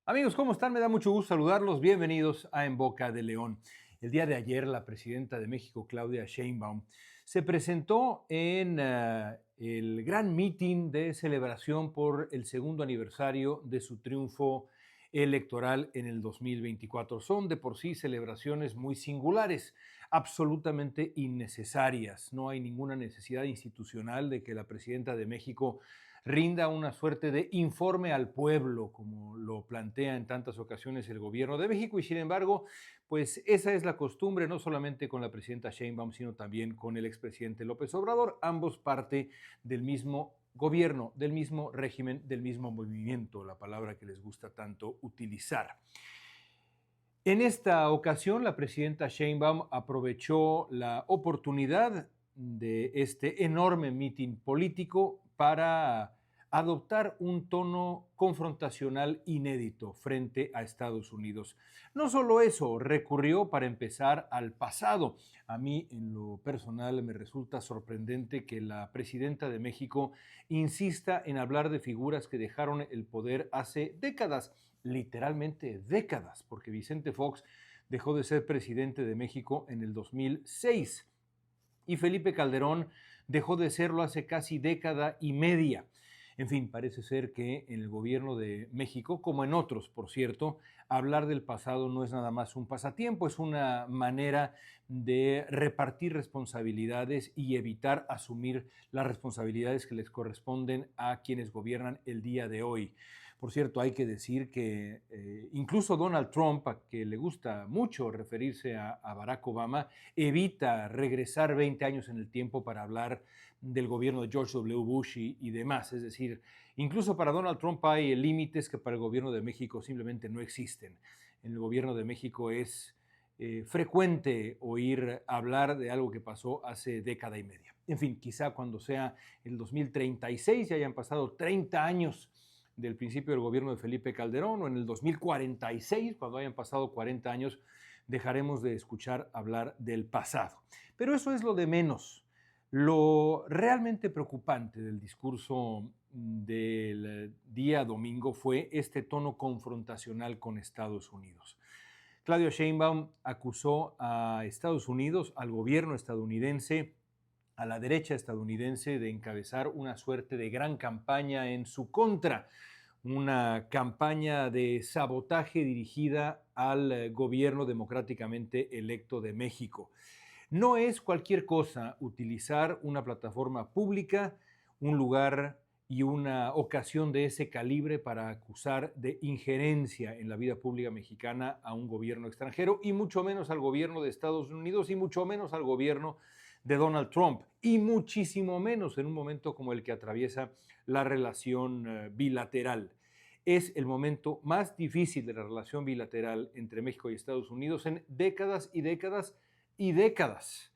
Amigos, ¿cómo están? Me da mucho gusto saludarlos. Bienvenidos a En Boca de León. El día de ayer, la presidenta de México, Claudia Sheinbaum, se presentó en el gran meeting de celebración por el segundo aniversario de su triunfo electoral en el 2024. Son de por sí celebraciones muy singulares, absolutamente innecesarias. No hay ninguna necesidad institucional de que la presidenta de México rinda una suerte de informe al pueblo, como lo plantea en tantas ocasiones el gobierno de México, y sin embargo, pues esa es la costumbre, no solamente con la presidenta Sheinbaum, sino también con el expresidente López Obrador, ambos parte del mismo gobierno, del mismo régimen, del mismo movimiento, la palabra que les gusta tanto utilizar. En esta ocasión, la presidenta Sheinbaum aprovechó la oportunidad de este enorme mitin político para adoptar un tono confrontacional inédito frente a Estados Unidos. No solo eso, recurrió para empezar al pasado. A mí, en lo personal, me resulta sorprendente que la presidenta de México insista en hablar de figuras que dejaron el poder hace décadas, literalmente décadas, porque Vicente Fox dejó de ser presidente de México en el 2006 y Felipe Calderón dejó de serlo hace casi década y media. En fin, parece ser que en el gobierno de México, como en otros, por cierto, hablar del pasado no es nada más un pasatiempo, es una manera de repartir responsabilidades y evitar asumir las responsabilidades que les corresponden a quienes gobiernan el día de hoy. Por cierto, hay que decir que incluso Donald Trump, a que le gusta mucho referirse a Barack Obama, evita regresar 20 años en el tiempo para hablar del gobierno de George W. Bush y demás. Es decir, incluso para Donald Trump hay límites que para el gobierno de México simplemente no existen. En el gobierno de México es frecuente oír hablar de algo que pasó hace década y media. En fin, quizá cuando sea el 2036 ya hayan pasado 30 años del principio del gobierno de Felipe Calderón, o en el 2046, cuando hayan pasado 40 años, dejaremos de escuchar hablar del pasado. Pero eso es lo de menos. Lo realmente preocupante del discurso del día domingo fue este tono confrontacional con Estados Unidos. Claudia Sheinbaum acusó a Estados Unidos, al gobierno estadounidense, a la derecha estadounidense, de encabezar una suerte de gran campaña en su contra, una campaña de sabotaje dirigida al gobierno democráticamente electo de México. No es cualquier cosa utilizar una plataforma pública, un lugar y una ocasión de ese calibre para acusar de injerencia en la vida pública mexicana a un gobierno extranjero, y mucho menos al gobierno de Estados Unidos, y mucho menos al gobierno de Donald Trump, y muchísimo menos en un momento como el que atraviesa la relación bilateral. Es el momento más difícil de la relación bilateral entre México y Estados Unidos en décadas y décadas y décadas.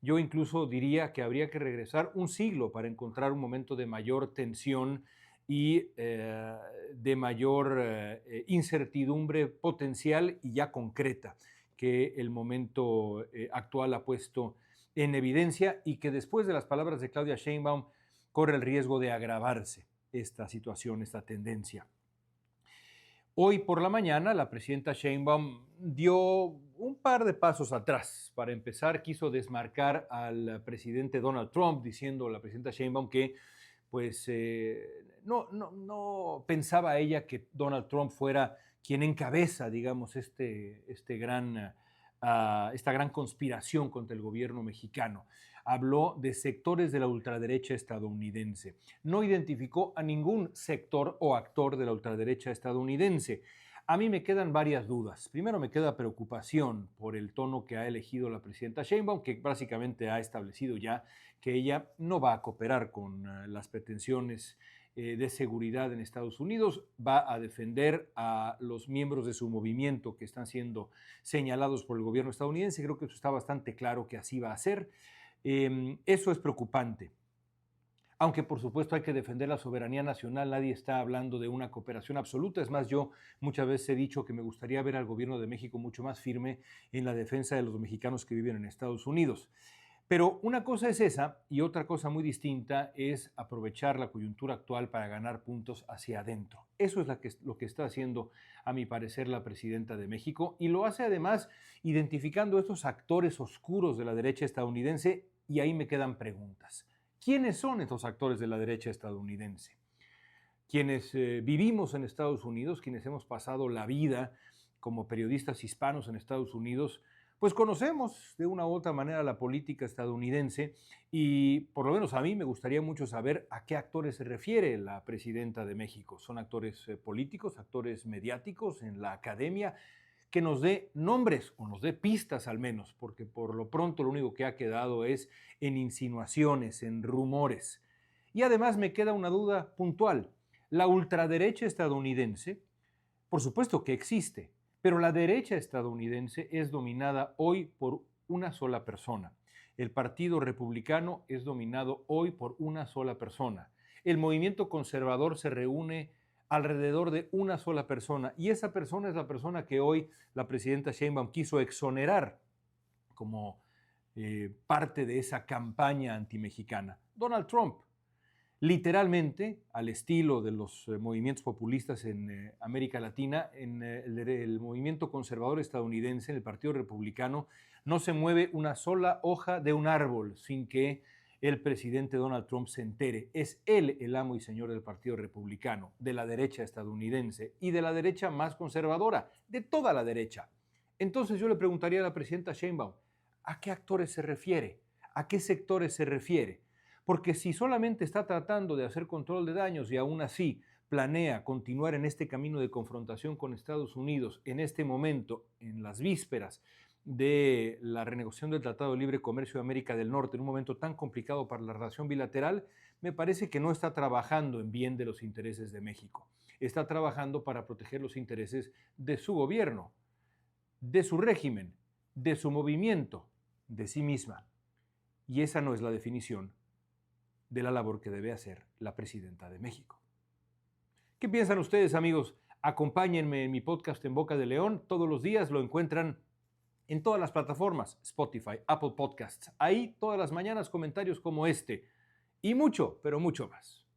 Yo incluso diría que habría que regresar un siglo para encontrar un momento de mayor tensión y de mayor incertidumbre potencial y ya concreta que el momento actual ha puesto en evidencia, y que después de las palabras de Claudia Sheinbaum corre el riesgo de agravarse esta situación, esta tendencia. Hoy por la mañana, la presidenta Sheinbaum dio un par de pasos atrás. Para empezar, quiso desmarcar al presidente Donald Trump, diciendo a la presidenta Sheinbaum que pues no pensaba ella que Donald Trump fuera quien encabeza, digamos, esta gran conspiración contra el gobierno mexicano. Habló de sectores de la ultraderecha estadounidense. No identificó a ningún sector o actor de la ultraderecha estadounidense. A mí me quedan varias dudas. Primero, me queda preocupación por el tono que ha elegido la presidenta Sheinbaum, que básicamente ha establecido ya que ella no va a cooperar con las pretensiones de seguridad en Estados Unidos, va a defender a los miembros de su movimiento que están siendo señalados por el gobierno estadounidense. Creo que eso está bastante claro que así va a ser. Eso es preocupante. Aunque por supuesto hay que defender la soberanía nacional, nadie está hablando de una cooperación absoluta. Es más, yo muchas veces he dicho que me gustaría ver al gobierno de México mucho más firme en la defensa de los mexicanos que viven en Estados Unidos. Pero una cosa es esa y otra cosa muy distinta es aprovechar la coyuntura actual para ganar puntos hacia adentro. Eso es lo que está haciendo, a mi parecer, la presidenta de México y lo hace además identificando estos actores oscuros de la derecha estadounidense y ahí me quedan preguntas. ¿Quiénes son estos actores de la derecha estadounidense? Quienes vivimos en Estados Unidos, quienes hemos pasado la vida como periodistas hispanos en Estados Unidos, pues conocemos de una u otra manera la política estadounidense y por lo menos a mí me gustaría mucho saber a qué actores se refiere la presidenta de México. ¿Son actores políticos, actores mediáticos en la academia? Que nos dé nombres o nos dé pistas al menos, porque por lo pronto lo único que ha quedado es en insinuaciones, en rumores. Y además me queda una duda puntual. La ultraderecha estadounidense, por supuesto que existe, pero la derecha estadounidense es dominada hoy por una sola persona. El Partido Republicano es dominado hoy por una sola persona. El movimiento conservador se reúne alrededor de una sola persona y esa persona es la persona que hoy la presidenta Sheinbaum quiso exonerar como parte de esa campaña antimexicana. Donald Trump. Literalmente, al estilo de los movimientos populistas en América Latina, en el movimiento conservador estadounidense, en el Partido Republicano, no se mueve una sola hoja de un árbol sin que el presidente Donald Trump se entere. Es él el amo y señor del Partido Republicano, de la derecha estadounidense y de la derecha más conservadora, de toda la derecha. Entonces yo le preguntaría a la presidenta Sheinbaum, ¿a qué actores se refiere? ¿A qué sectores se refiere? Porque si solamente está tratando de hacer control de daños y aún así planea continuar en este camino de confrontación con Estados Unidos en este momento, en las vísperas de la renegociación del Tratado de Libre Comercio de América del Norte, en un momento tan complicado para la relación bilateral, me parece que no está trabajando en bien de los intereses de México. Está trabajando para proteger los intereses de su gobierno, de su régimen, de su movimiento, de sí misma. Y esa no es la definición de la labor que debe hacer la presidenta de México. ¿Qué piensan ustedes, amigos? Acompáñenme en mi podcast En Boca de León. Todos los días lo encuentran en todas las plataformas, Spotify, Apple Podcasts. Ahí todas las mañanas comentarios como este y mucho, pero mucho más.